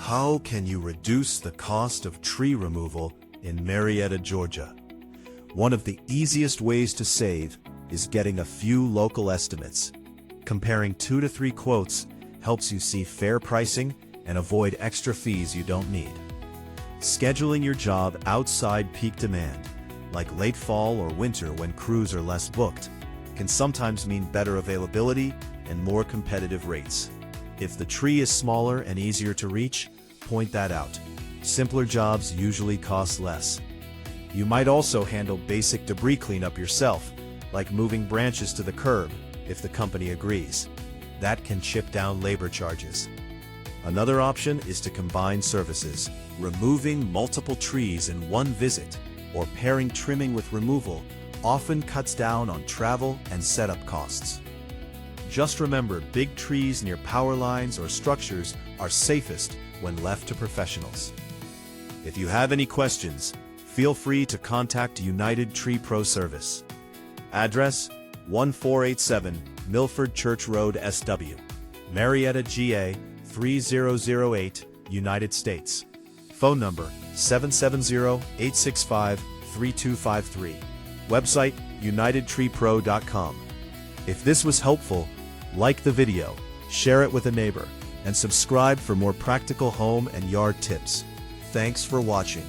How can you reduce the cost of tree removal in Marietta, Georgia? One of the easiest ways to save is getting a few local estimates. Comparing 2 to 3 quotes helps you see fair pricing and avoid extra fees you don't need. Scheduling your job outside peak demand, like late fall or winter when crews are less booked, can sometimes mean better availability and more competitive rates. If the tree is smaller and easier to reach, point that out. Simpler jobs usually cost less. You might also handle basic debris cleanup yourself, like moving branches to the curb, if the company agrees. That can chip down labor charges. Another option is to combine services, removing multiple trees in one visit, or pairing trimming with removal often cuts down on travel and setup costs. Just remember, big trees near power lines or structures are safest when left to professionals. If you have any questions, feel free to contact United Tree Pro Service. Address: 1487 Milford Church Road, SW, Marietta, GA 3008, United States. Phone number: 770-865-3253. Website: unitedtreepro.com. If this was helpful, like the video, share it with a neighbor, and subscribe for more practical home and yard tips. Thanks for watching.